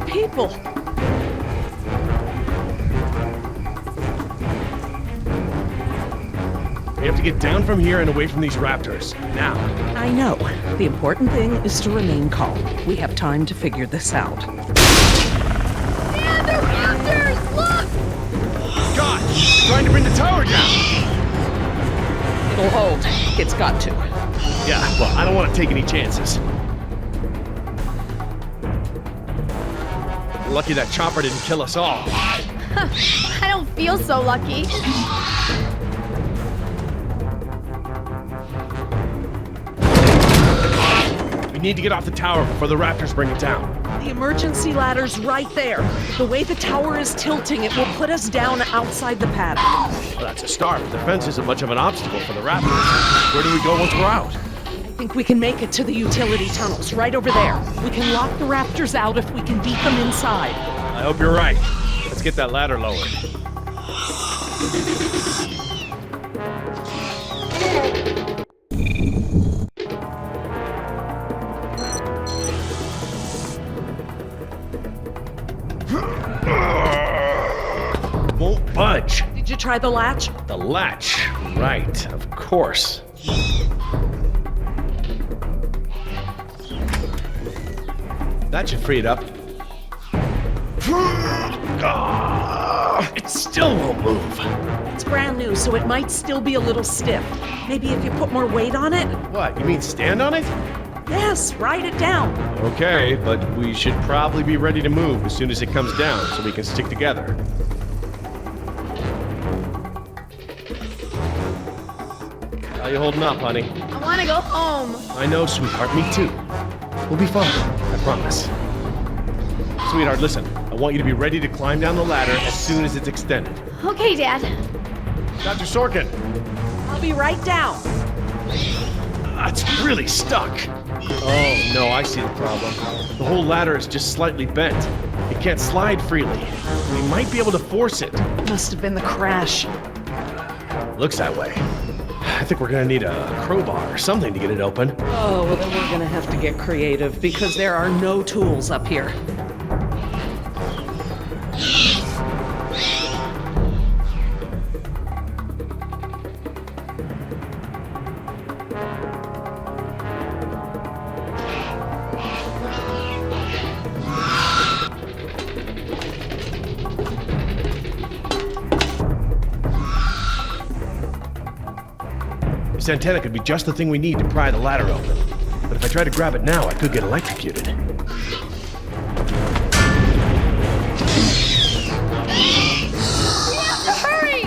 people. We have to get down from here and away from these raptors. Now. I know. The important thing is to remain calm. We have time to figure this out. And they're raptors! Look! God! They're trying to bring the tower down! It'll hold. It's got to. Yeah, well, I don't want to take any chances. Lucky that chopper didn't kill us all. I don't feel so lucky. We need to get off the tower before the raptors bring it down. The emergency ladder's right there. The way the tower is tilting, it will put us down outside the paddock. Well, that's a start, but the fence isn't much of an obstacle for the raptors. Where do we go once we're out? I think we can make it to the utility tunnels, right over there. We can lock the raptors out if we can beat them inside. I hope you're right. Let's get that ladder lowered. Won't budge. Did you try the latch? The latch. Right, of course. That should free it up. It still won't move. It's brand new, so it might still be a little stiff. Maybe if you put more weight on it? What, you mean stand on it? Yes, write it down. Okay, but we should probably be ready to move as soon as it comes down so we can stick together. How you holding up, honey? I want to go home. I know, sweetheart, me too. We'll be fine, I promise. Sweetheart, listen, I want you to be ready to climb down the ladder as soon as it's extended. Okay, Dad. Dr. Sorkin! I'll be right down. It's really stuck. Oh, no, I see the problem. The whole ladder is just slightly bent. It can't slide freely. We might be able to force it. Must have been the crash. Looks that way. I think we're gonna need a crowbar or something to get it open. Oh, well then we're gonna have to get creative because there are no tools up here. This antenna could be just the thing we need to pry the ladder open. But if I try to grab it now, I could get electrocuted. Hurry!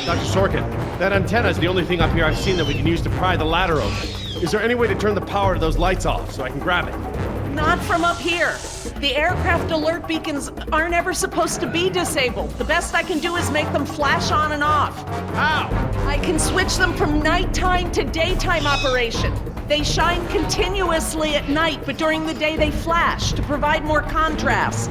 Dr. Sorkin, that antenna is the only thing up here I've seen that we can use to pry the ladder open. Is there any way to turn the power to those lights off so I can grab it? Not from up here. The aircraft alert beacons aren't ever supposed to be disabled. The best I can do is make them flash on and off. How? I can switch them from nighttime to daytime operation. They shine continuously at night, but during the day they flash to provide more contrast.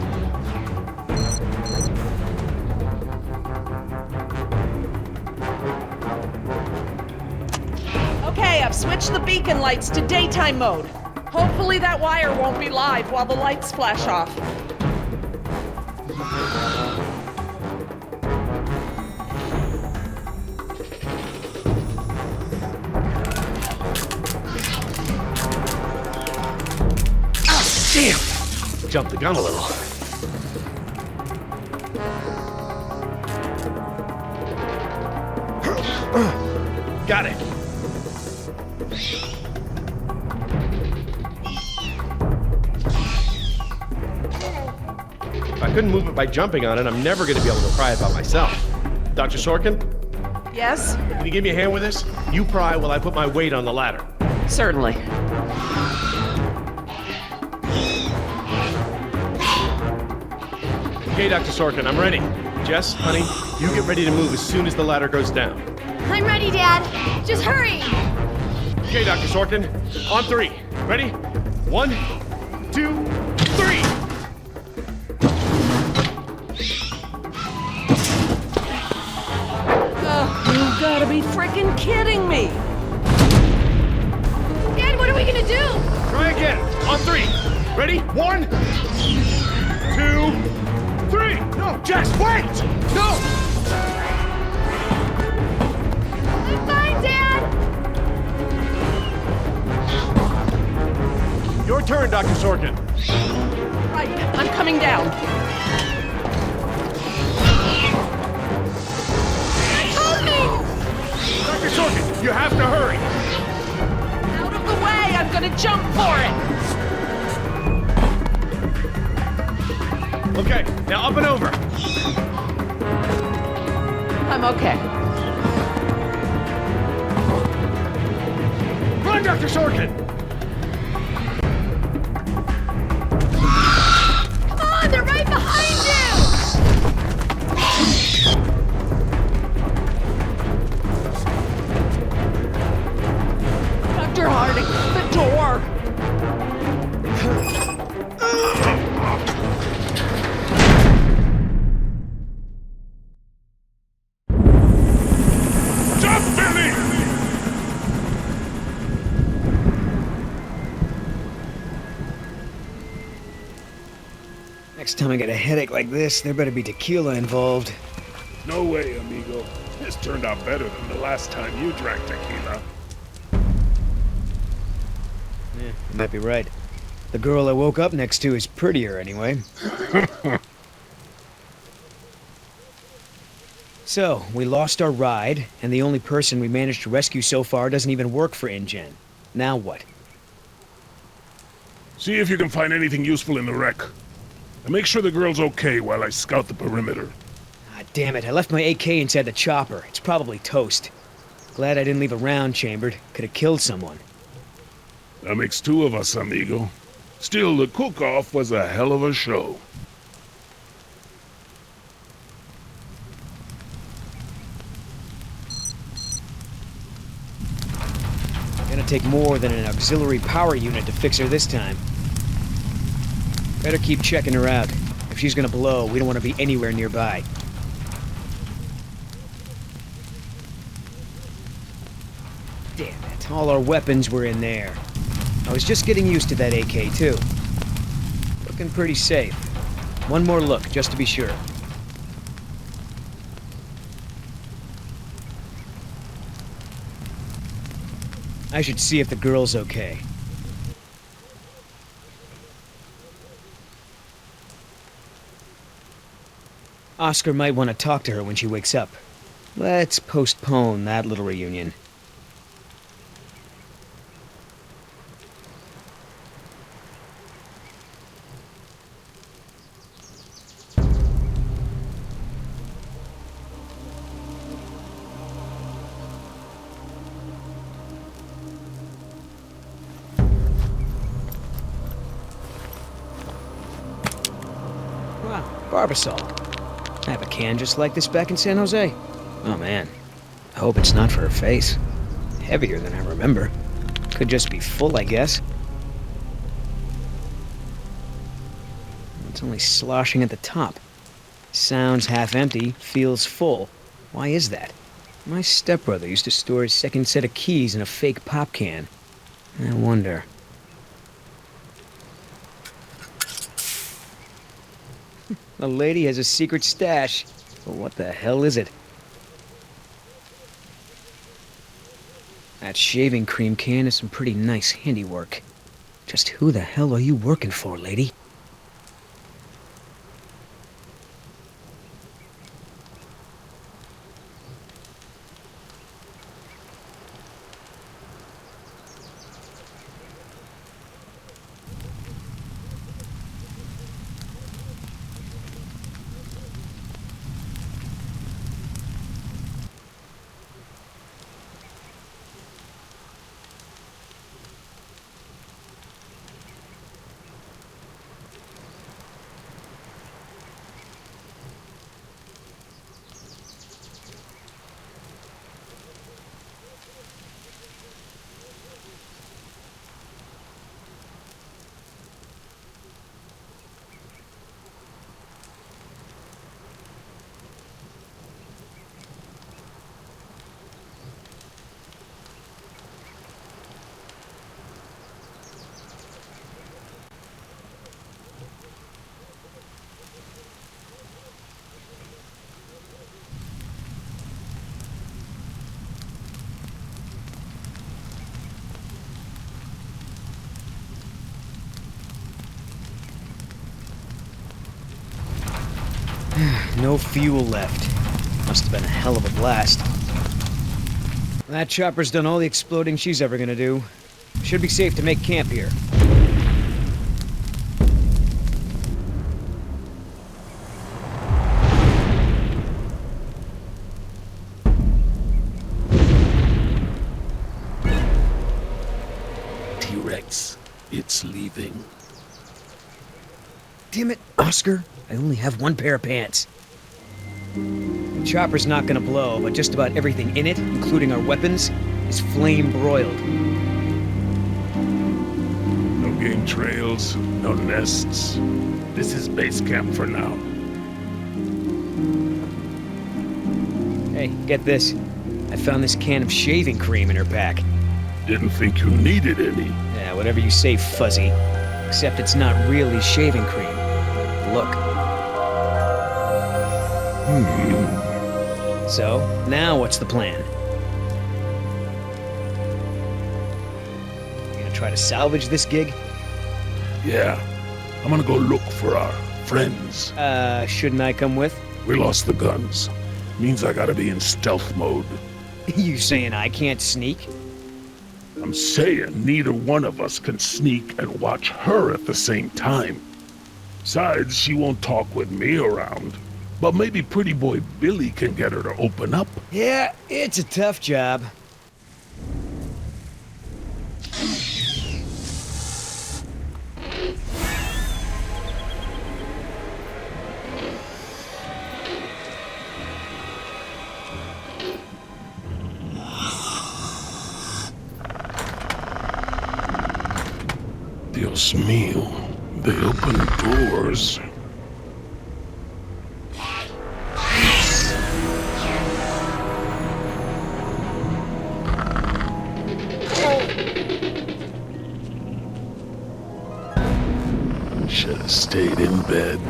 Okay, I've switched the beacon lights to daytime mode. Hopefully that wire won't be live while the lights flash off. Ah, damn! Jumped the gun a little. Got it. If I couldn't move it by jumping on it, I'm never going to be able to pry it by myself. Dr. Sorkin, Yes? can you give me a hand with this? You pry while I put my weight on the ladder. Certainly. Okay, Dr. Sorkin, I'm ready. Jess, honey, you get ready to move as soon as the ladder goes down. I'm ready, Dad. Just hurry! Okay, Dr. Sorkin, on three. Ready? 1, 2, 3! gotta be freaking kidding me! Dad, what are we gonna do? Try again. On 3. Ready? 1, 2, 3. No, Jess, wait! No! I'm fine, Dad! Your turn, Dr. Sorkin. Right, I'm coming down. Dr. Sorkin, you have to hurry. Out of the way! I'm gonna jump for it! Okay, now up and over. I'm okay. Run, Dr. Sorkin! Come on, they're right behind you! Dr. Harding, the door! Jump, Billy! Next time I get a headache like this, there better be tequila involved. No way, amigo. This turned out better than the last time you drank tequila. Yeah, you might be right. The girl I woke up next to is prettier anyway. So, we lost our ride, and the only person we managed to rescue so far doesn't even work for InGen. Now what? See if you can find anything useful in the wreck. And make sure the girl's okay while I scout the perimeter. Ah, damn it, I left my AK inside the chopper. It's probably toast. Glad I didn't leave a round chambered. Could have killed someone. That makes 2 of us, amigo. Still, the cook-off was a hell of a show. Gonna take more than an auxiliary power unit to fix her this time. Better keep checking her out. If she's gonna blow, we don't want to be anywhere nearby. Damn it, all our weapons were in there. I was just getting used to that AK, too. Looking pretty safe. One more look, just to be sure. I should see if the girl's okay. Oscar might want to talk to her when she wakes up. Let's postpone that little reunion. Wow, Barbasol. I have a can just like this back in San Jose. Oh man, I hope it's not for her face. Heavier than I remember. Could just be full, I guess. It's only sloshing at the top. Sounds half empty, feels full. Why is that? My stepbrother used to store his second set of keys in a fake pop can. I wonder. The lady has a secret stash. But what the hell is it? That shaving cream can is some pretty nice handiwork. Just who the hell are you working for, lady? no fuel left. Must have been a hell of a blast. That chopper's done all the exploding she's ever gonna do. Should be safe to make camp here. T-Rex, it's leaving. Damn it, Oscar. I only have one pair of pants. The chopper's not gonna blow, but just about everything in it, including our weapons, is flame broiled. No game trails, no nests. This is base camp for now. Hey, get this. I found this can of shaving cream in her pack. Didn't think you needed any. Yeah, whatever you say, Fuzzy. Except it's not really shaving cream. Look. So, now what's the plan? You gonna try to salvage this gig? Yeah, I'm gonna go look for our friends. Shouldn't I come with? We lost the guns. Means I gotta be in stealth mode. You saying I can't sneak? I'm saying neither one of us can sneak and watch her at the same time. Besides, she won't talk with me around. But maybe pretty boy Billy can get her to open up. Yeah, it's a tough job. Dios mío, they open doors. Should have stayed in bed.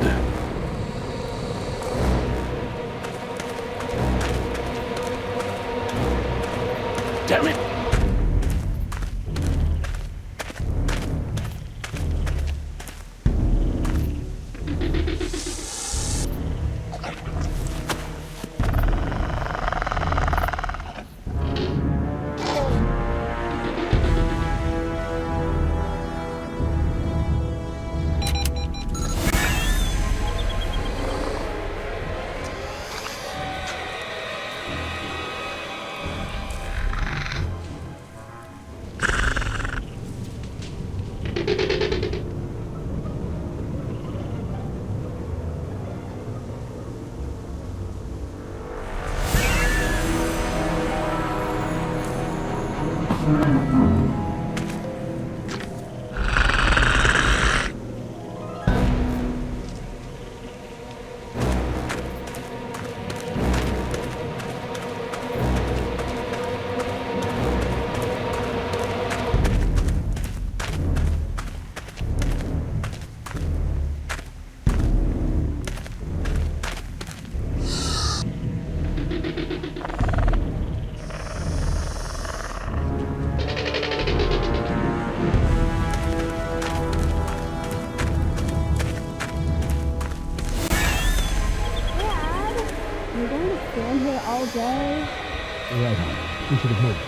Damn it! all day. Right on. We should have moved.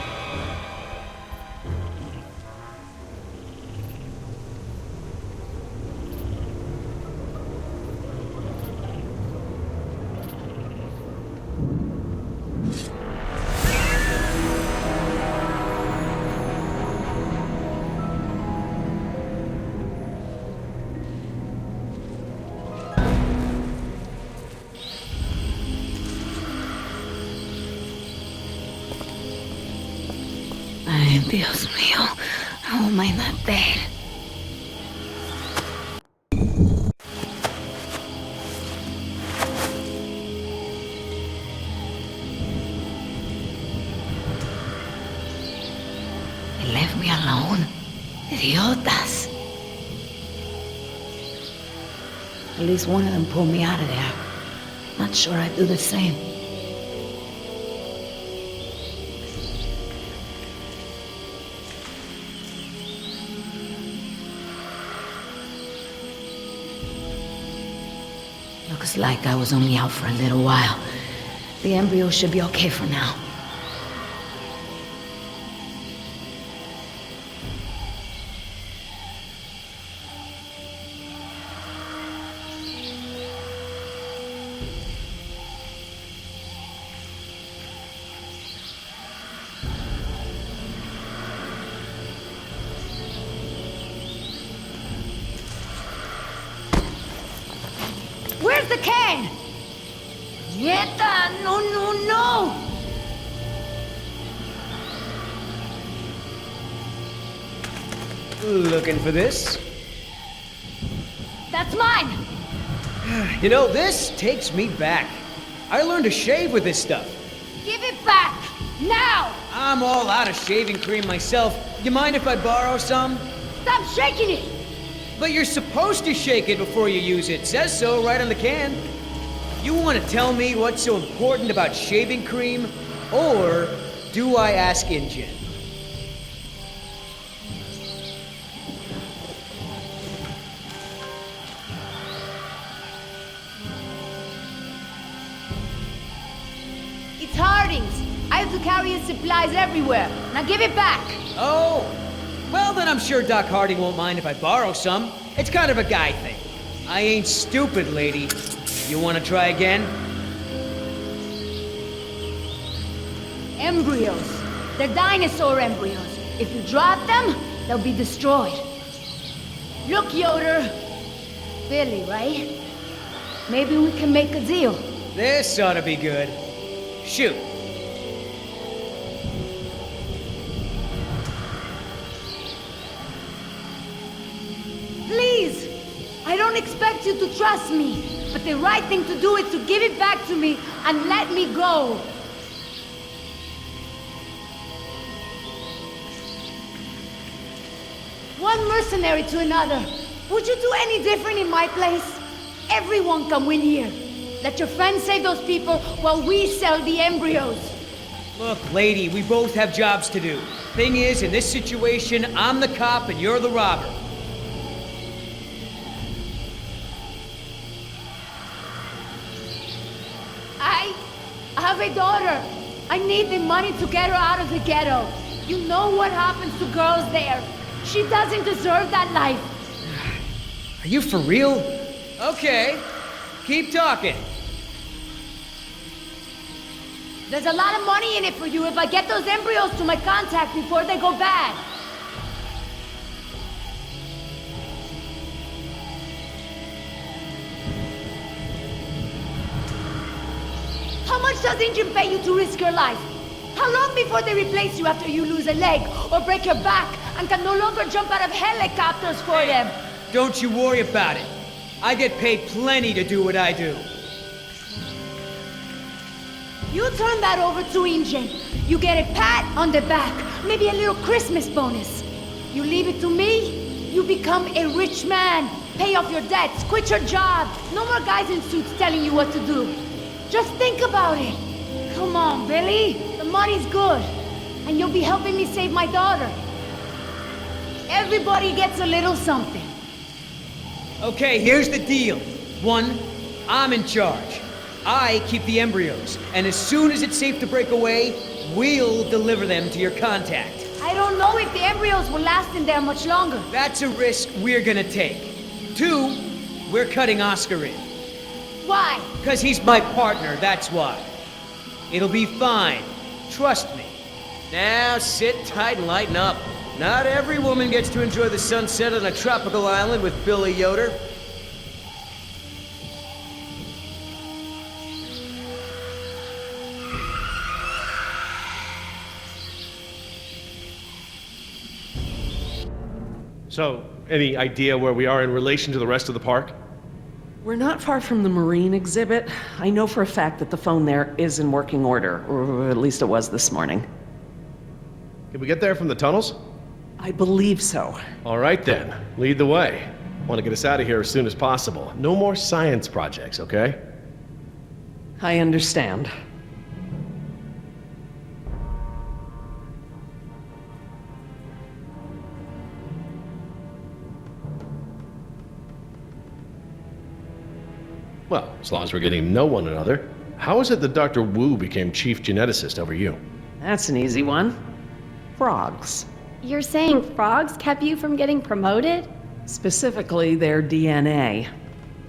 Ay, Dios mío, how am I not dead? They left me alone. Idiotas. At least one of them pulled me out of there. Not sure I'd do the same. Looks like I was only out for a little while. The embryo should be okay for now. Where's the can? Nieta, no, no, no! Looking for this? That's mine! You know, this takes me back. I learned to shave with this stuff. Give it back! Now! I'm all out of shaving cream myself. You mind if I borrow some? Stop shaking it! But you're supposed to shake it before you use it. Says so right on the can. You want to tell me what's so important about shaving cream? Or do I ask InGen? It's Harding's. I have to carry his supplies everywhere. Now give it back! Oh, well then I'm sure Doc Harding won't mind if I borrow some. It's kind of a guy thing. I ain't stupid, lady. You want to try again? Embryos. They're dinosaur embryos. If you drop them, they'll be destroyed. Look, Yoder. Billy, right? Maybe we can make a deal. This ought to be good. Shoot. Please! I don't expect you to trust me, but the right thing to do is to give it back to me and let me go. One mercenary to another. Would you do any different in my place? Everyone can win here. Let your friends save those people while we sell the embryos. Look, lady, we both have jobs to do. Thing is, in this situation, I'm the cop and you're the robber. I have a daughter. I need the money to get her out of the ghetto. You know what happens to girls there. She doesn't deserve that life. Are you for real? Okay. Keep talking. There's a lot of money in it for you if I get those embryos to my contact before they go bad. How much does InGen pay you to risk your life? How long before they replace you after you lose a leg or break your back and can no longer jump out of helicopters for them? Don't you worry about it. I get paid plenty to do what I do. You turn that over to InGen. You get a pat on the back, maybe a little Christmas bonus. You leave it to me, you become a rich man. Pay off your debts, quit your job. No more guys in suits telling you what to do. Just think about it. Come on, Billy. The money's good. And you'll be helping me save my daughter. Everybody gets a little something. Okay, here's the deal. 1, I'm in charge. I keep the embryos, and as soon as it's safe to break away, we'll deliver them to your contact. I don't know if the embryos will last in there much longer. That's a risk we're gonna take. 2, we're cutting Oscar in. Why? Because he's my partner, that's why. It'll be fine. Trust me. Now sit tight and lighten up. Not every woman gets to enjoy the sunset on a tropical island with Billy Yoder. So, any idea where we are in relation to the rest of the park? We're not far from the marine exhibit. I know for a fact that the phone there is in working order, or at least it was this morning. Can we get there from the tunnels? I believe so. All right then, lead the way. Want to get us out of here as soon as possible. No more science projects, okay? I understand. Well, as long as we're getting to know one another. How is it that Dr. Wu became chief geneticist over you? That's an easy one. Frogs. You're saying frogs kept you from getting promoted? Specifically, their DNA.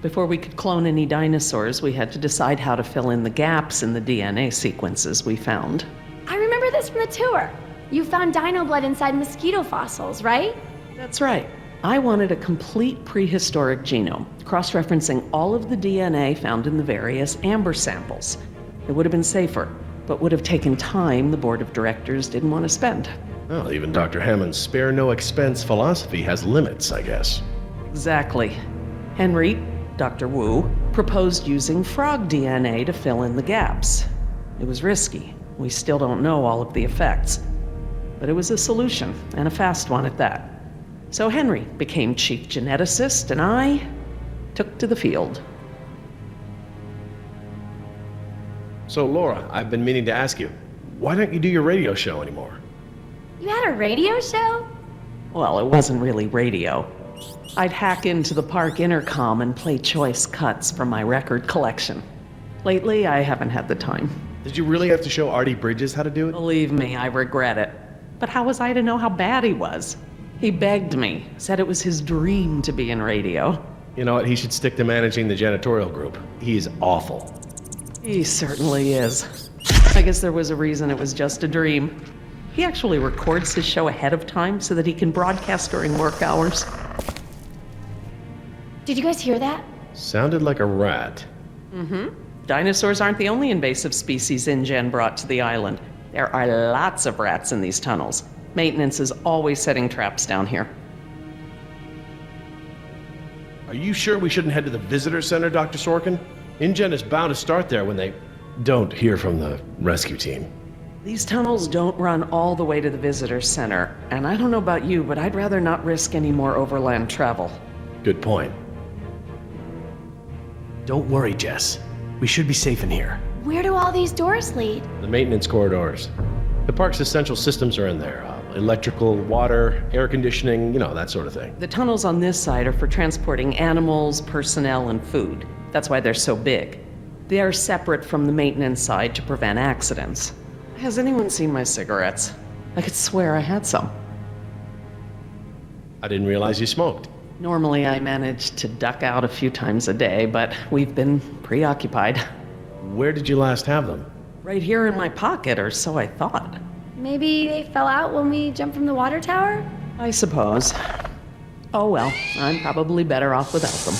Before we could clone any dinosaurs, we had to decide how to fill in the gaps in the DNA sequences we found. I remember this from the tour. You found dino blood inside mosquito fossils, right? That's right. I wanted a complete prehistoric genome, cross-referencing all of the DNA found in the various amber samples. It would have been safer, but would have taken time the board of directors didn't want to spend. Well, even Dr. Hammond's spare no expense philosophy has limits, I guess. Exactly. Henry, Dr. Wu, proposed using frog DNA to fill in the gaps. It was risky. We still don't know all of the effects. But it was a solution, and a fast one at that. So Henry became chief geneticist, and I took to the field. So, Laura, I've been meaning to ask you, why don't you do your radio show anymore? You had a radio show? Well, it wasn't really radio. I'd hack into the Park intercom and play choice cuts from my record collection. Lately, I haven't had the time. Did you really have to show Artie Bridges how to do it? Believe me, I regret it. But how was I to know how bad he was? He begged me, said it was his dream to be in radio. You know what, he should stick to managing the janitorial group. He's awful. He certainly is. I guess there was a reason it was just a dream. He actually records his show ahead of time so that he can broadcast during work hours. Did you guys hear that? Sounded like a rat. Dinosaurs aren't the only invasive species InGen brought to the island. There are lots of rats in these tunnels. Maintenance is always setting traps down here. Are you sure we shouldn't head to the visitor center, Dr. Sorkin? InGen is bound to start there when they don't hear from the rescue team. These tunnels don't run all the way to the visitor center, and I don't know about you, but I'd rather not risk any more overland travel. Good point. Don't worry, Jess. We should be safe in here. Where do all these doors lead? The maintenance corridors. The park's essential systems are in there. Electrical, water, air conditioning, you know, that sort of thing. The tunnels on this side are for transporting animals, personnel, and food. That's why they're so big. They are separate from the maintenance side to prevent accidents. Has anyone seen my cigarettes? I could swear I had some. I didn't realize you smoked. Normally I manage to duck out a few times a day, but we've been preoccupied. Where did you last have them? Right here in my pocket, or so I thought. Maybe they fell out when we jumped from the water tower? I suppose. Oh well, I'm probably better off without them.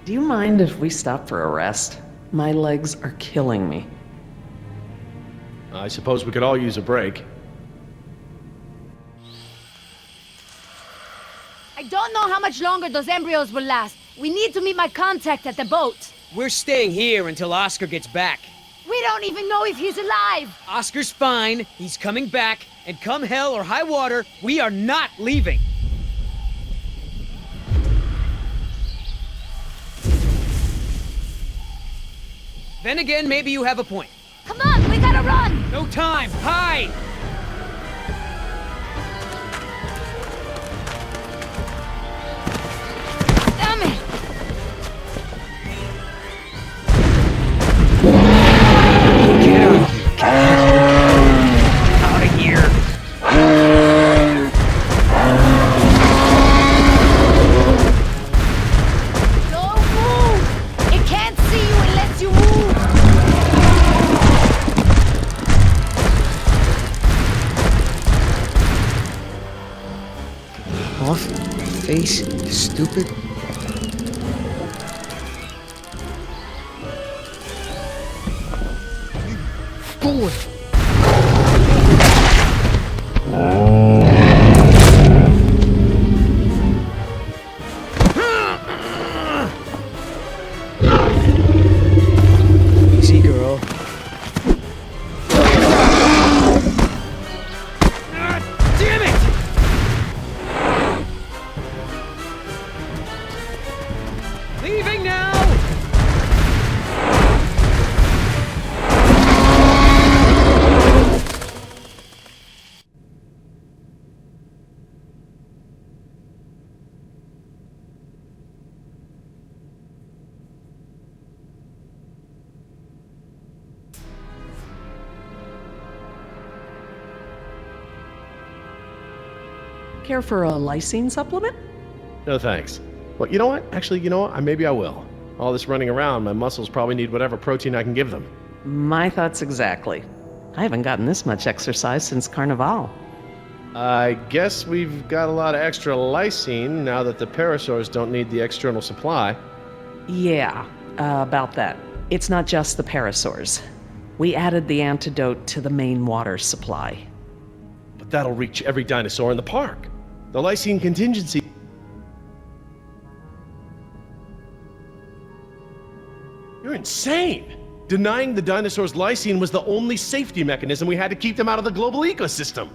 Do you mind if we stop for a rest? My legs are killing me. I suppose we could all use a break. I don't know how much longer those embryos will last. We need to meet my contact at the boat. We're staying here until Oscar gets back. We don't even know if he's alive. Oscar's fine, he's coming back, and come hell or high water, we are not leaving. Then again, maybe you have a point. Come on, we gotta run. No time, hide! Damn it. Get out of here. Don't move. It can't see you unless you move. Off, face, stupid. Boy. Easy, girl. Damn it! Leaving now! Care for a lysine supplement? No thanks. Well, you know what? Actually, you know what? Maybe I will. All this running around, my muscles probably need whatever protein I can give them. My thoughts exactly. I haven't gotten this much exercise since Carnival. I guess we've got a lot of extra lysine now that the parasaurs don't need the external supply. Yeah, about that. It's not just the parasaurs. We added the antidote to the main water supply. But that'll reach every dinosaur in the park. The lysine contingency... You're insane! Denying the dinosaurs lysine was the only safety mechanism we had to keep them out of the global ecosystem.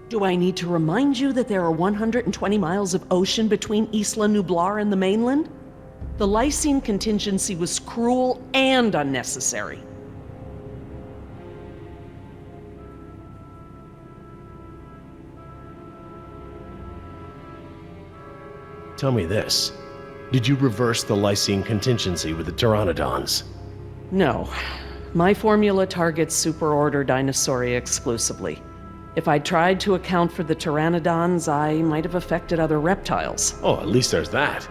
Do I need to remind you that there are 120 miles of ocean between Isla Nublar and the mainland? The lysine contingency was cruel and unnecessary. Tell me this. Did you reverse the lysine contingency with the pteranodons? No. My formula targets superorder Dinosauria exclusively. If I'd tried to account for the pteranodons, I might have affected other reptiles. Oh, at least there's that.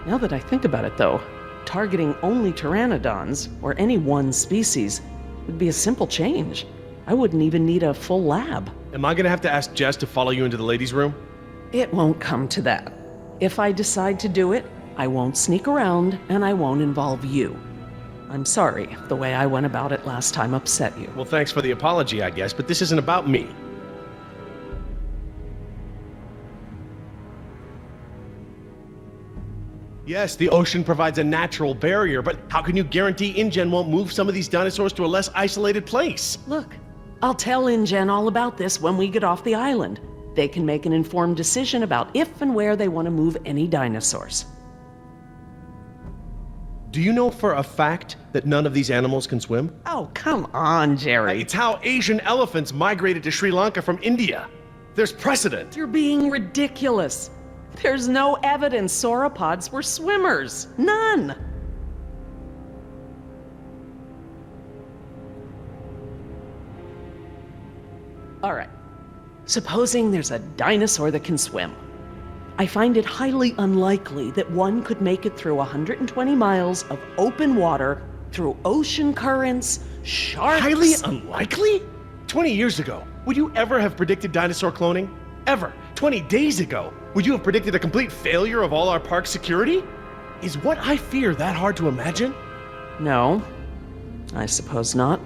Now that I think about it, though, targeting only pteranodons, or any one species, would be a simple change. I wouldn't even need a full lab. Am I gonna have to ask Jess to follow you into the ladies' room? It won't come to that. If I decide to do it, I won't sneak around, and I won't involve you. I'm sorry if the way I went about it last time upset you. Well, thanks for the apology, I guess, but this isn't about me. Yes, the ocean provides a natural barrier, but how can you guarantee InGen won't move some of these dinosaurs to a less isolated place? Look, I'll tell InGen all about this when we get off the island. They can make an informed decision about if and where they want to move any dinosaurs. Do you know for a fact that none of these animals can swim? Oh, come on, Jerry. It's how Asian elephants migrated to Sri Lanka from India. There's precedent. You're being ridiculous. There's no evidence sauropods were swimmers. None. All right. Supposing there's a dinosaur that can swim. I find it highly unlikely that one could make it through 120 miles of open water, through ocean currents, sharks... Highly unlikely? 20 years ago, would you ever have predicted dinosaur cloning? Ever? 20 days ago, would you have predicted a complete failure of all our park security? Is what I fear that hard to imagine? No, I suppose not.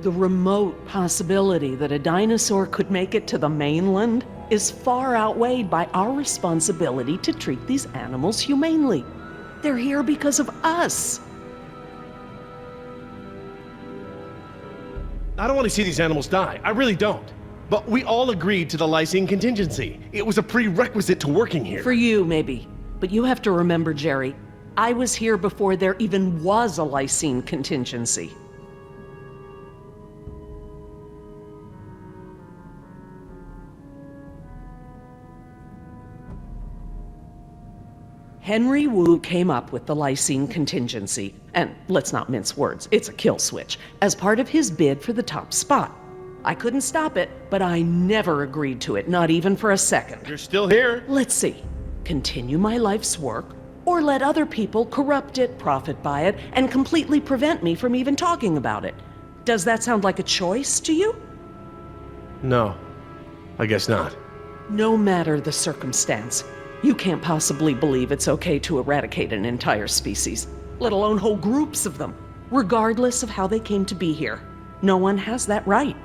The remote possibility that a dinosaur could make it to the mainland is far outweighed by our responsibility to treat these animals humanely. They're here because of us. I don't want to see these animals die. I really don't. But we all agreed to the lysine contingency. It was a prerequisite to working here. For you, maybe. But you have to remember, Jerry, I was here before there even was a lysine contingency. Henry Wu came up with the lysine contingency, and let's not mince words, it's a kill switch, as part of his bid for the top spot. I couldn't stop it, but I never agreed to it, not even for a second. You're still here. Let's see, continue my life's work, or let other people corrupt it, profit by it, and completely prevent me from even talking about it. Does that sound like a choice to you? No, I guess not. No matter the circumstance, you can't possibly believe it's okay to eradicate an entire species, let alone whole groups of them, regardless of how they came to be here. No one has that right.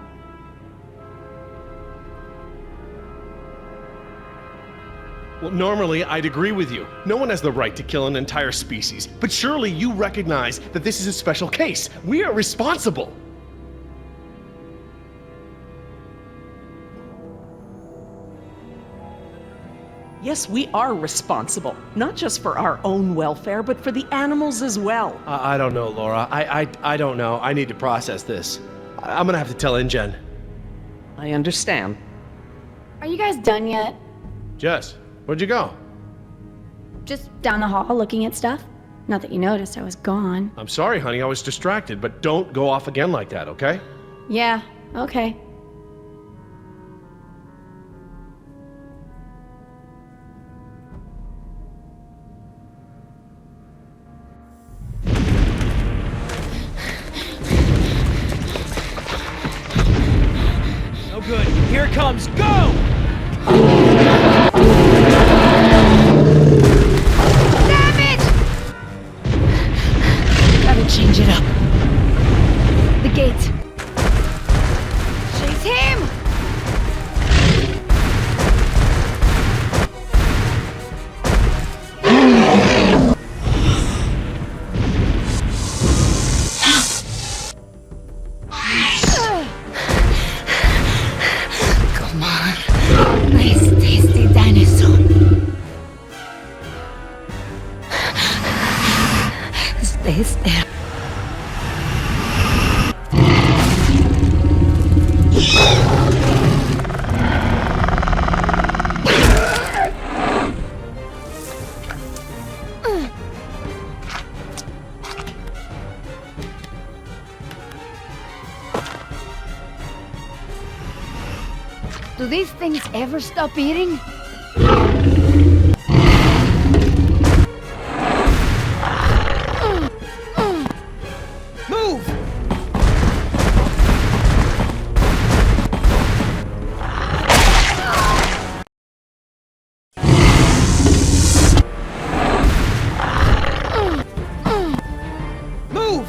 Well, normally I'd agree with you. No one has the right to kill an entire species. But surely you recognize that this is a special case. We are responsible. Yes, we are responsible, not just for our own welfare, but for the animals as well. I don't know, Laura. I don't know. I need to process this. I'm gonna have to tell InGen. I understand. Are you guys done yet? Jess, Where'd you go? Just down the hall looking at stuff. Not that you noticed I was gone. I'm sorry, honey, I was distracted, but don't go off again like that, okay? Yeah, okay. No good. Here it comes. Go! Damn it! Gotta change it up. The gate. Chase him! Come on. Nice, tasty dinosaur. Stay still. Do these things ever stop eating? Move! Move!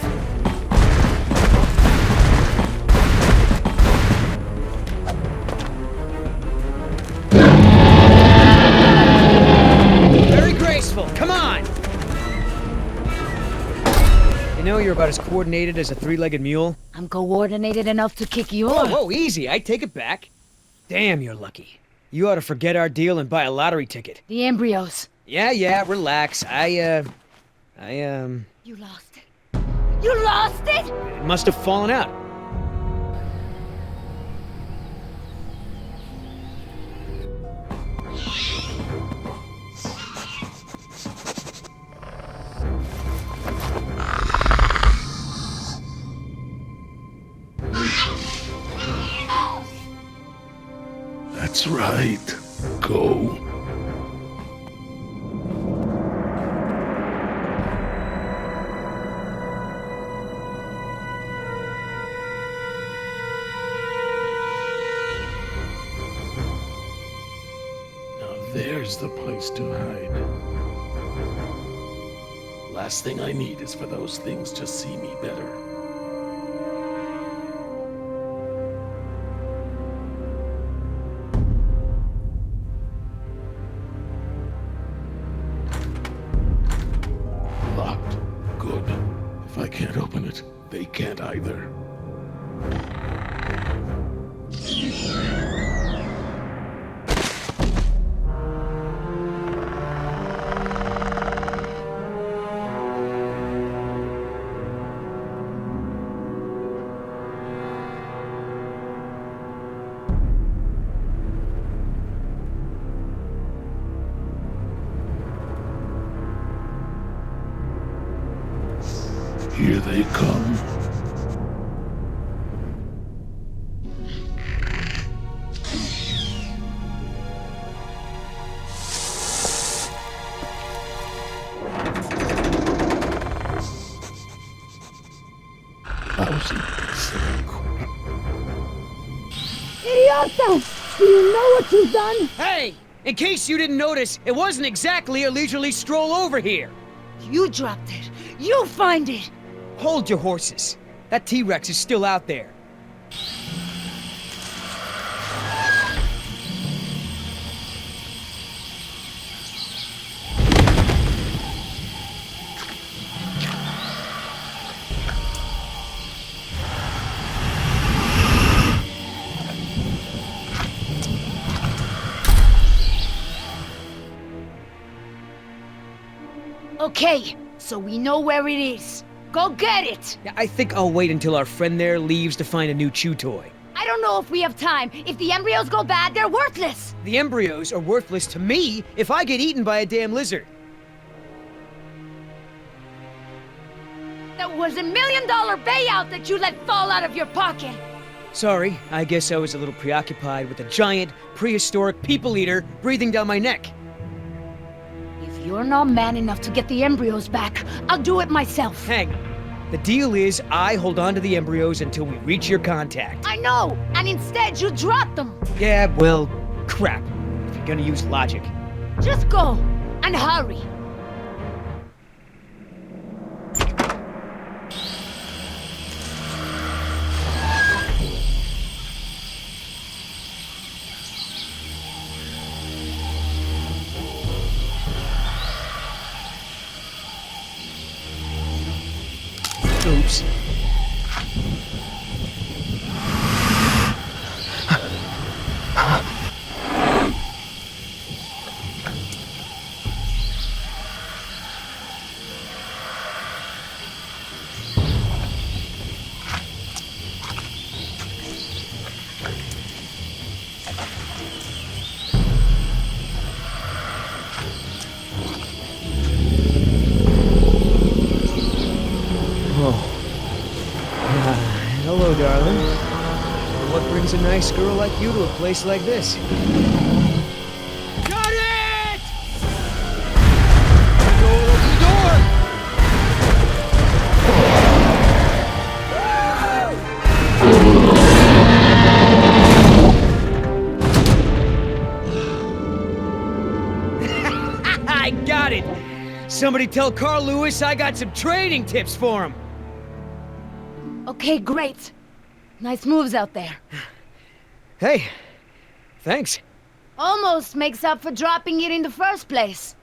Very graceful. Come on! You know you're about as coordinated as a three-legged mule? I'm coordinated enough to kick you Whoa, off. whoa, easy. I take it back. Damn, you're lucky. You ought to forget our deal and buy a lottery ticket. The embryos. Yeah, relax. You lost it. You lost it? It must have fallen out. That's right. Go. Now there's the place to hide. Last thing I need is for those things to see me better. Locked. Good. If I can't open it, they can't either. Here they come. Lousy piece of crap. Idiota! Do you know what you've done? Hey! In case you didn't notice, it wasn't exactly a leisurely stroll over here. You dropped it. You find it. Hold your horses. That T-Rex is still out there. Okay, so we know where it is. Go get it! Yeah, I think I'll wait until our friend there leaves to find a new chew toy. I don't know if we have time. If the embryos go bad, they're worthless. The embryos are worthless to me if I get eaten by a damn lizard. That was $1 million payout that you let fall out of your pocket. Sorry, I guess I was a little preoccupied with a giant, prehistoric people eater breathing down my neck. If you're not man enough to get the embryos back, I'll do it myself. Hang on. The deal is I hold on to the embryos until we reach your contact. I know, and instead you drop them. Yeah, well, crap. If you're gonna use logic. Just go, and hurry. Oops. Hello, darling. What brings a nice girl like you to a place like this? Got it! Open the door! I got it! Somebody tell Carl Lewis I got some training tips for him! Okay, great. Nice moves out there. Hey, thanks. Almost makes up for dropping it in the first place.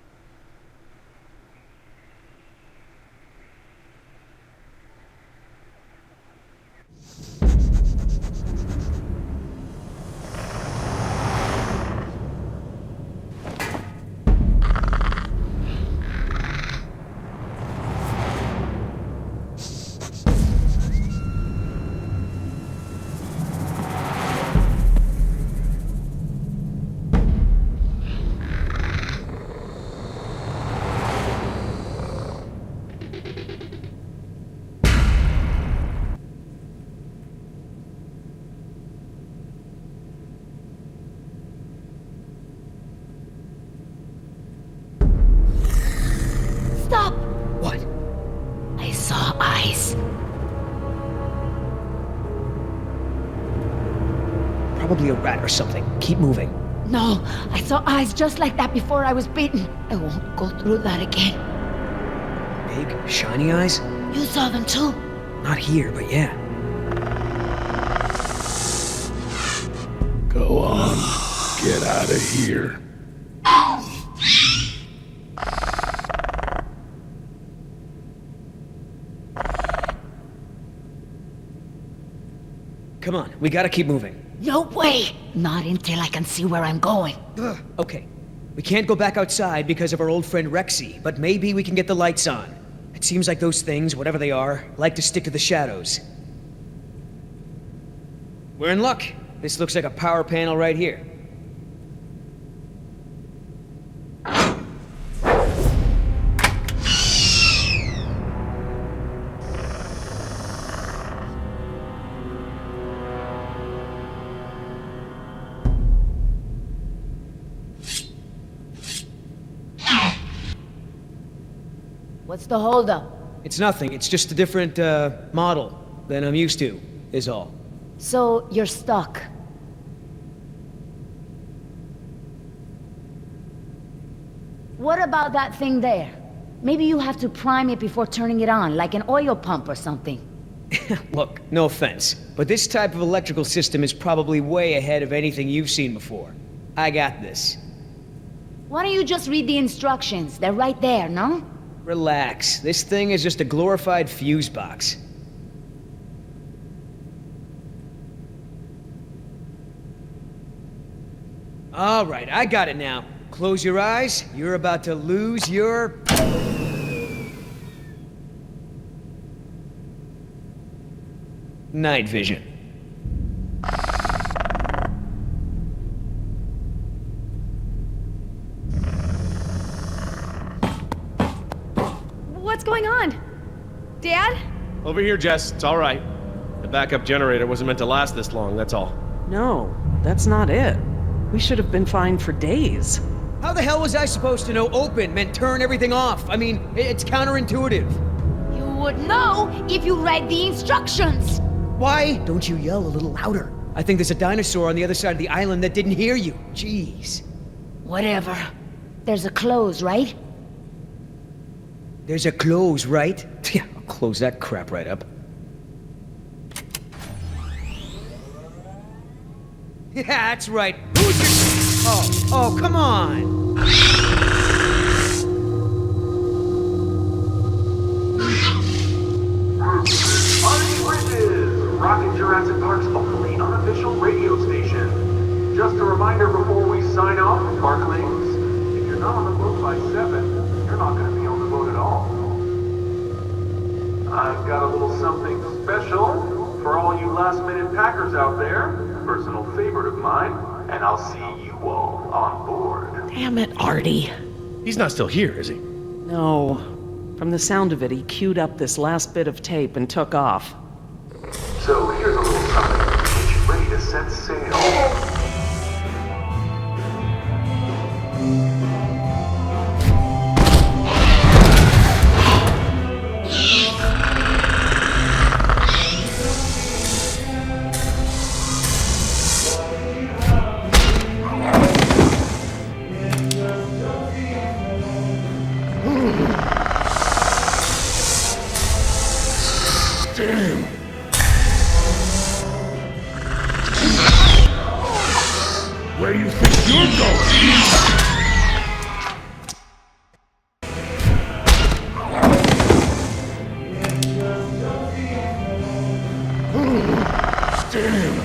Stop! What? I saw eyes. Probably a rat or something. Keep moving. No, I saw eyes just like that before I was beaten. I won't go through that again. Big, shiny eyes? You saw them too? Not here, but yeah. Go on. Get out of here. Come on, we gotta keep moving. No way! Not until I can see where I'm going. Okay, we can't go back outside because of our old friend Rexy, but maybe we can get the lights on. It seems like those things, whatever they are, like to stick to the shadows. We're in luck. This looks like a power panel right here. What's the holdup? It's nothing, it's just a different, model than I'm used to, is all. So, you're stuck. What about that thing there? Maybe you have to prime it before turning it on, like an oil pump or something. Look, no offense, but this type of electrical system is probably way ahead of anything you've seen before. I got this. Why don't you just read the instructions? They're right there, no? Relax. This thing is just a glorified fuse box. All right, I got it now. Close your eyes. You're about to lose your... night vision. What's going on? Dad? Over here, Jess. It's all right. The backup generator wasn't meant to last this long, that's all. No, that's not it. We should have been fine for days. How the hell was I supposed to know open meant turn everything off? I mean, it's counterintuitive. You would know if you read the instructions. Why don't you yell a little louder? I think there's a dinosaur on the other side of the island that didn't hear you. Jeez. Whatever. There's a close, right? There's a close, right? Yeah, I'll close that crap right up. Yeah, that's right. Who's your... Oh, come on! Rockin' Jurassic Park's only unofficial radio station. Just a reminder before we sign off, Parklings, if you're not on the boat by 7, you're not going to be on the boat at all. I've got a little something special for all you last-minute packers out there, a personal favorite of mine, and I'll see you all on board. Damn it, Artie. He's not still here, is he? No. From the sound of it, he queued up this last bit of tape and took off. So here's a little something to get you ready to set sail. Damn! Where you think you're going? Damn!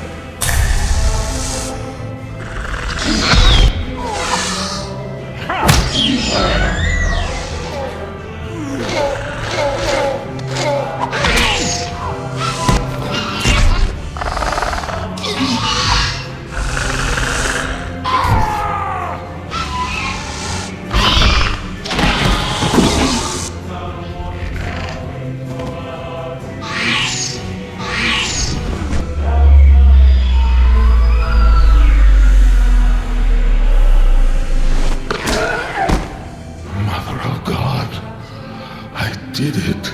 Did it.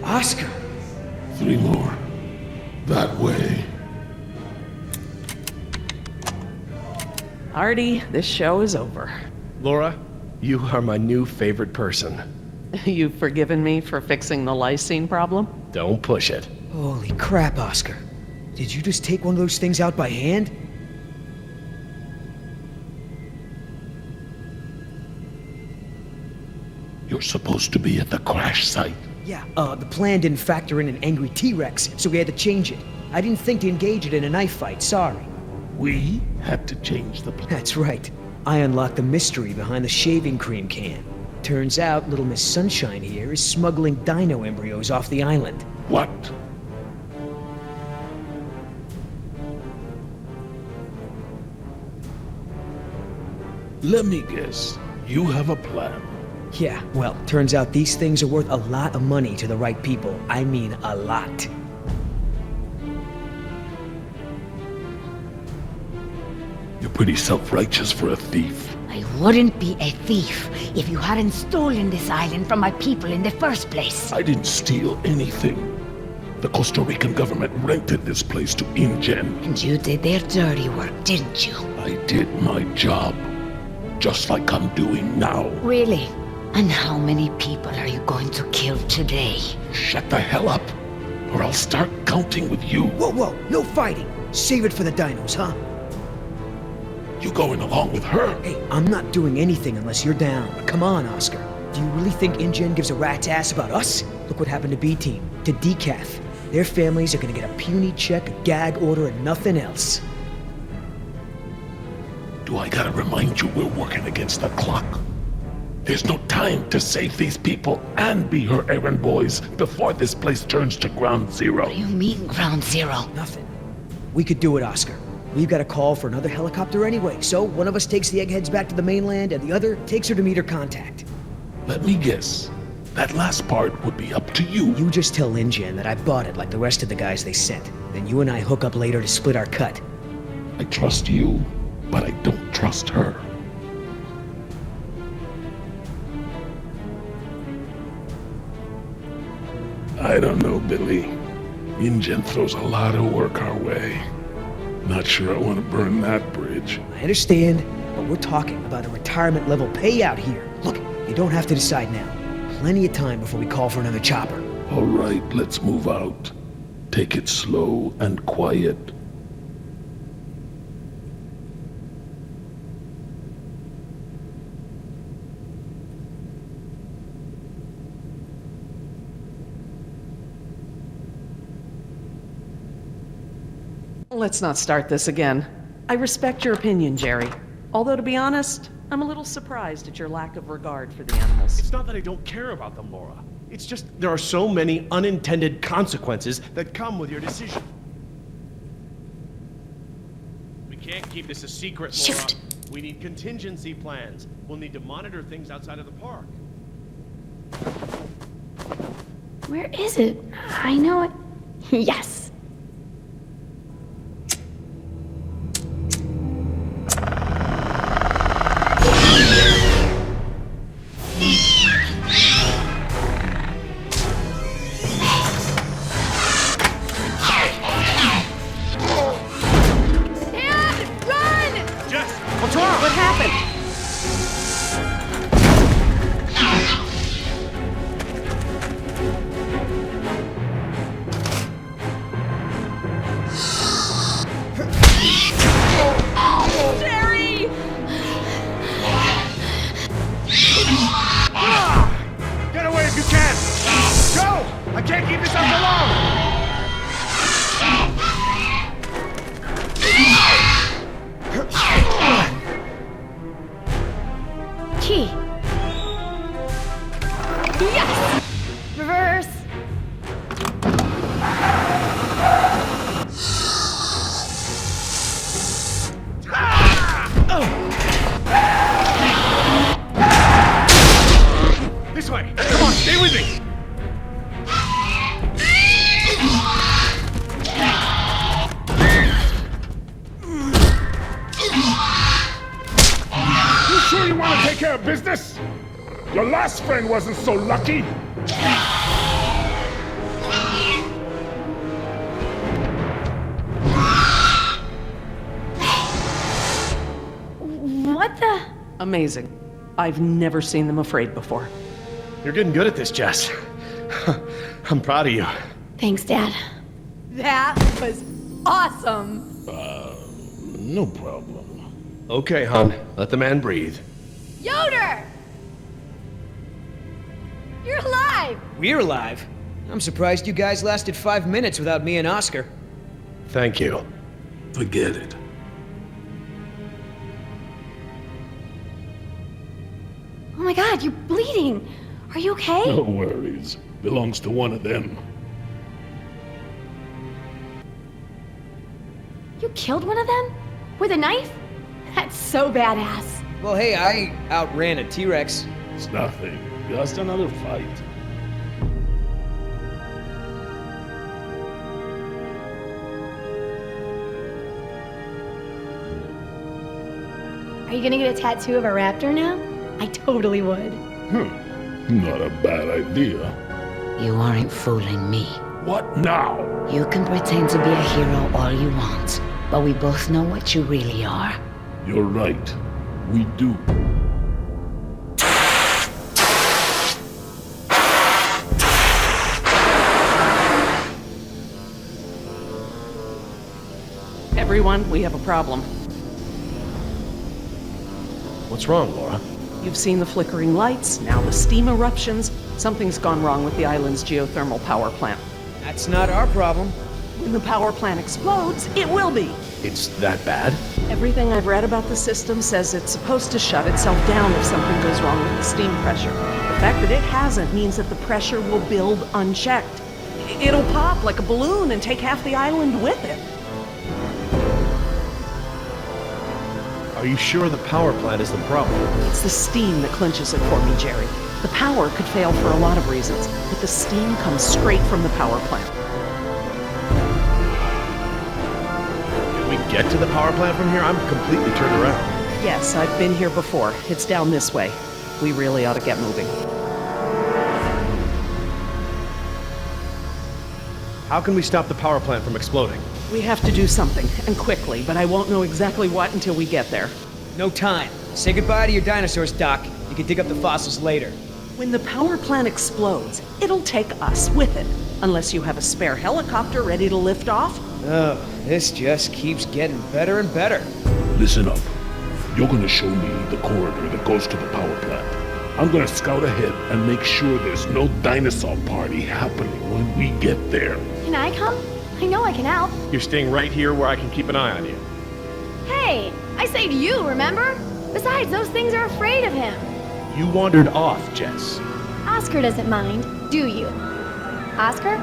Oscar! 3 more. That way. Artie, this show is over. Laura, you are my new favorite person. You've forgiven me for fixing the lysine problem? Don't push it. Holy crap, Oscar. Did you just take one of those things out by hand? You're supposed to be at the crash site. Yeah, the plan didn't factor in an angry T-Rex, so we had to change it. I didn't think to engage it in a knife fight, sorry. We had to change the plan. That's right. I unlocked the mystery behind the shaving cream can. Turns out Little Miss Sunshine here is smuggling dino embryos off the island. What? Let me guess. You have a plan. Yeah, well, turns out these things are worth a lot of money to the right people. I mean, a lot. You're pretty self-righteous for a thief. I wouldn't be a thief if you hadn't stolen this island from my people in the first place. I didn't steal anything. The Costa Rican government rented this place to InGen. And you did their dirty work, didn't you? I did my job. Just like I'm doing now. Really? And how many people are you going to kill today? Shut the hell up, or I'll start counting with you. Whoa, no fighting. Save it for the dinos, huh? You going along with her? Hey, I'm not doing anything unless you're down. Come on, Oscar. Do you really think InGen gives a rat's ass about us? Look what happened to B-Team, to Decaf. Their families are gonna get a puny check, a gag order, and nothing else. Do I gotta remind you we're working against the clock? There's no time to save these people and be her errand boys before this place turns to ground zero. What do you mean, ground zero? Nothing. We could do it, Oscar. We've got a call for another helicopter anyway, so one of us takes the eggheads back to the mainland and the other takes her to meet her contact. Let me guess. That last part would be up to you. You just tell InGen that I bought it like the rest of the guys they sent. Then you and I hook up later to split our cut. I trust you, but I don't trust her. I don't know, Billy. InGen throws a lot of work our way. Not sure I want to burn that bridge. I understand, but we're talking about a retirement level payout here. Look, you don't have to decide now. Plenty of time before we call for another chopper. All right, let's move out. Take it slow and quiet. Let's not start this again. I respect your opinion, Jerry. Although, to be honest, I'm a little surprised at your lack of regard for the animals. It's not that I don't care about them, Laura. It's just there are so many unintended consequences that come with your decision. We can't keep this a secret, Laura. Shoot. We need contingency plans. We'll need to monitor things outside of the park. Where is it? I know it. Yes. Business? Your last friend wasn't so lucky. What the? Amazing. I've never seen them afraid before. You're getting good at this, Jess. I'm proud of you. Thanks, Dad. That was awesome. No problem. Okay, hon. Let the man breathe. Yoder! You're alive! We're alive? I'm surprised you guys lasted 5 minutes without me and Oscar. Thank you. Forget it. Oh my god, you're bleeding. Are you okay? No worries. Belongs to one of them. You killed one of them? With a knife? That's so badass. Well, hey, I outran a T-Rex. It's nothing. Just another fight. Are you gonna get a tattoo of a raptor now? I totally would. Not a bad idea. You aren't fooling me. What now? You can pretend to be a hero all you want, but we both know what you really are. You're right. We do. Everyone, we have a problem. What's wrong, Laura? You've seen the flickering lights, now the steam eruptions. Something's gone wrong with the island's geothermal power plant. That's not our problem. When the power plant explodes, it will be. It's that bad? Everything I've read about the system says it's supposed to shut itself down if something goes wrong with the steam pressure. The fact that it hasn't means that the pressure will build unchecked. It'll pop like a balloon and take half the island with it. Are you sure the power plant is the problem? It's the steam that clinches it for me, Jerry. The power could fail for a lot of reasons, but the steam comes straight from the power plant. Can we get to the power plant from here? I'm completely turned around. Yes, I've been here before. It's down this way. We really ought to get moving. How can we stop the power plant from exploding? We have to do something, and quickly, but I won't know exactly what until we get there. No time. Say goodbye to your dinosaurs, Doc. You can dig up the fossils later. When the power plant explodes, it'll take us with it. Unless you have a spare helicopter ready to lift off. Oh, this just keeps getting better and better. Listen up. You're gonna show me the corridor that goes to the power plant. I'm gonna scout ahead and make sure there's no dinosaur party happening when we get there. Can I come? I know I can help. You're staying right here where I can keep an eye on you. Hey, I saved you, remember? Besides, those things are afraid of him. You wandered off, Jess. Oscar doesn't mind, do you? Oscar?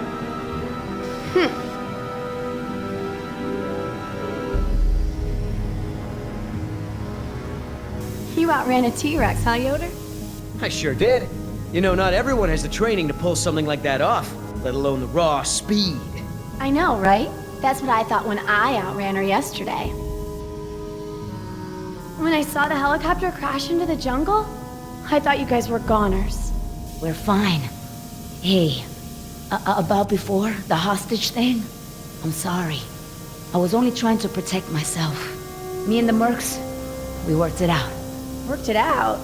You outran a T-Rex, huh, Yoder? I sure did. You know, not everyone has the training to pull something like that off, let alone the raw speed. I know, right? That's what I thought when I outran her yesterday. When I saw the helicopter crash into the jungle, I thought you guys were goners. We're fine. Hey, about before, the hostage thing? I'm sorry. I was only trying to protect myself. Me and the mercs, we worked it out. Worked it out?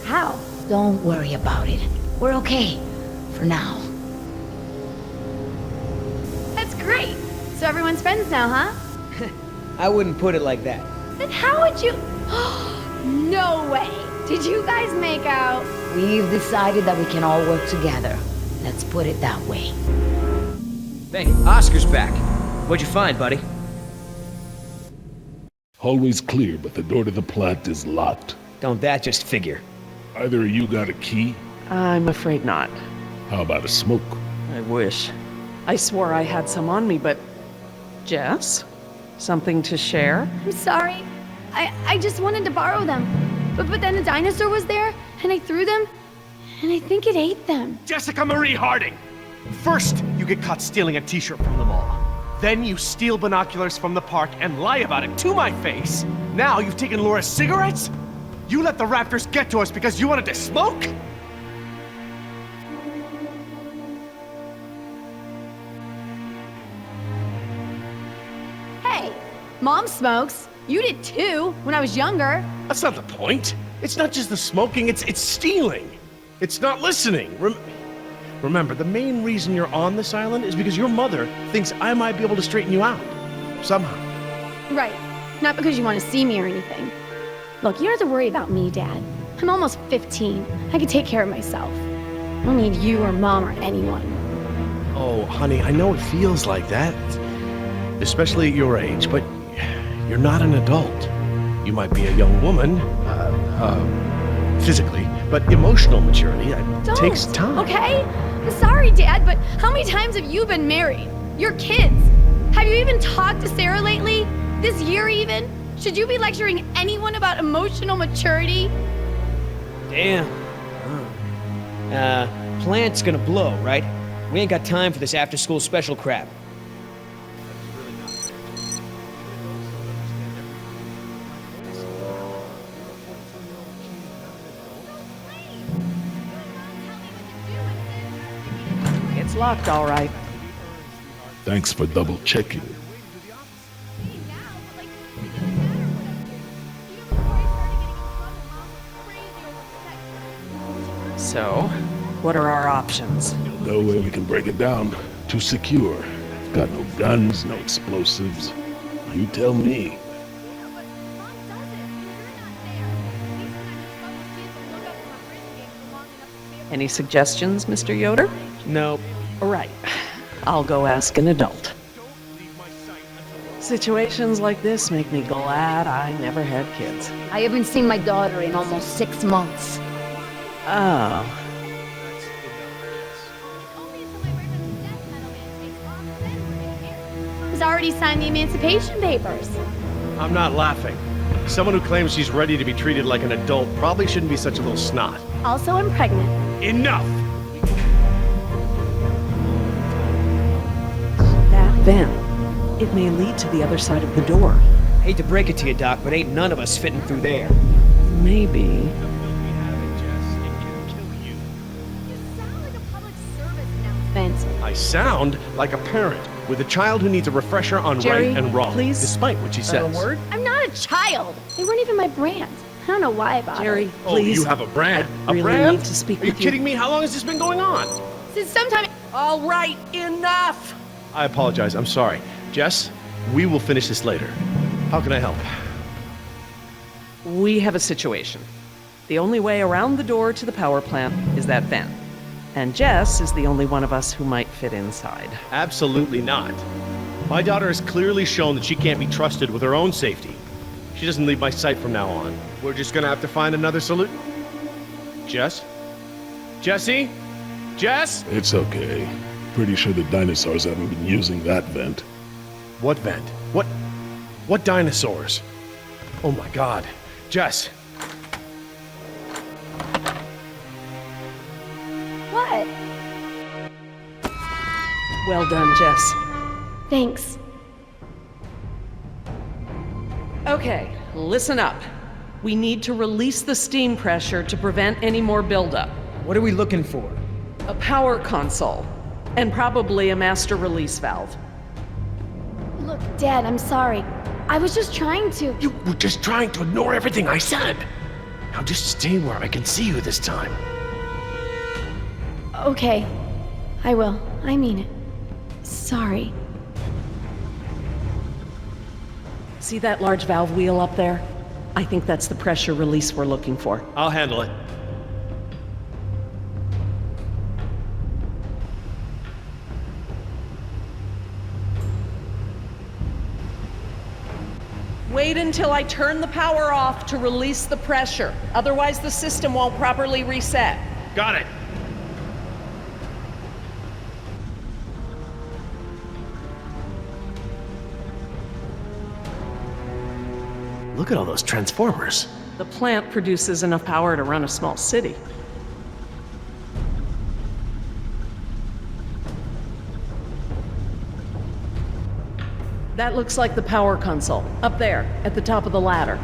How? Don't worry about it. We're okay. For now. That's great. So everyone's friends now, huh? I wouldn't put it like that. Then how would you... No way! Did you guys make out? We've decided that we can all work together. Let's put it that way. Hey, Oscar's back. What'd you find, buddy? Hallway's clear, but the door to the plant is locked. Don't that just figure? Either of you got a key? I'm afraid not. How about a smoke? I wish. I swore I had some on me, but... Jess? Something to share? I'm sorry. I just wanted to borrow them. But then a dinosaur was there, and I threw them, and I think it ate them. Jessica Marie Harding! First, you get caught stealing a t-shirt from the mall. Then you steal binoculars from the park and lie about it to my face. Now you've taken Laura's cigarettes? You let the raptors get to us because you wanted to smoke? Hey, Mom smokes. You did too, when I was younger. That's not the point. It's not just the smoking, it's stealing. It's not listening. Remember, the main reason you're on this island is because your mother thinks I might be able to straighten you out. Somehow. Right. Not because you want to see me or anything. Look, you don't have to worry about me, Dad. I'm almost 15. I can take care of myself. I don't need you or Mom or anyone. Oh, honey, I know it feels like that. Especially at your age, but you're not an adult. You might be a young woman, physically, but emotional maturity takes time. Okay? I'm sorry, Dad, but how many times have you been married? Your kids? Have you even talked to Sarah lately? This year even? Should you be lecturing anyone about emotional maturity? Damn. Plant's gonna blow, right? We ain't got time for this after-school special crap. It's locked, all right. Thanks for double checking. So, what are our options? No way we can break it down. Too secure. Got no guns, no explosives. You tell me. Any suggestions, Mr. Yoder? Nope. All right. I'll go ask an adult. Situations like this make me glad I never had kids. I haven't seen my daughter in almost 6 months. Oh. He's already signed the Emancipation Papers. I'm not laughing. Someone who claims she's ready to be treated like an adult probably shouldn't be such a little snot. Also, I'm pregnant. Enough! That vent. It may lead to the other side of the door. Hate to break it to you, Doc, but ain't none of us fitting through there. Maybe. You sound like a public service announcement. I sound like a parent with a child who needs a refresher on Jerry, right and wrong, please. despite what she says. I'm not a child. They weren't even my brand. I don't know why I bothered. Jerry, Oh, please. you have a brand? I really brand? need to speak Are you with you. kidding me? How long has this been going on? Since sometime. All right, enough! I apologize. I'm sorry. Jess, we will finish this later. How can I help? We have a situation. The only way around the door to the power plant is that vent. And Jess is the only one of us who might fit inside. Absolutely not. My daughter has clearly shown that she can't be trusted with her own safety. She doesn't leave my sight from now on. We're just gonna have to find another solution. Jess? Jessie? Jess? It's okay. Pretty sure the dinosaurs haven't been using that vent. What vent? What dinosaurs? Oh my god. Jess! What? Well done, Jess. Thanks. Okay, listen up. We need to release the steam pressure to prevent any more buildup. What are we looking for? A power console. And probably a master release valve. Look, Dad, I'm sorry. I was just trying to. You were just trying to ignore everything I said. Now just stay where I can see you this time. Okay. I will. I mean it. Sorry. See that large valve wheel up there? I think that's the pressure release we're looking for. I'll handle it. Wait until I turn the power off to release the pressure. Otherwise, the system won't properly reset. Got it. Look at all those transformers. The plant produces enough power to run a small city. That looks like the power console, up there, at the top of the ladder.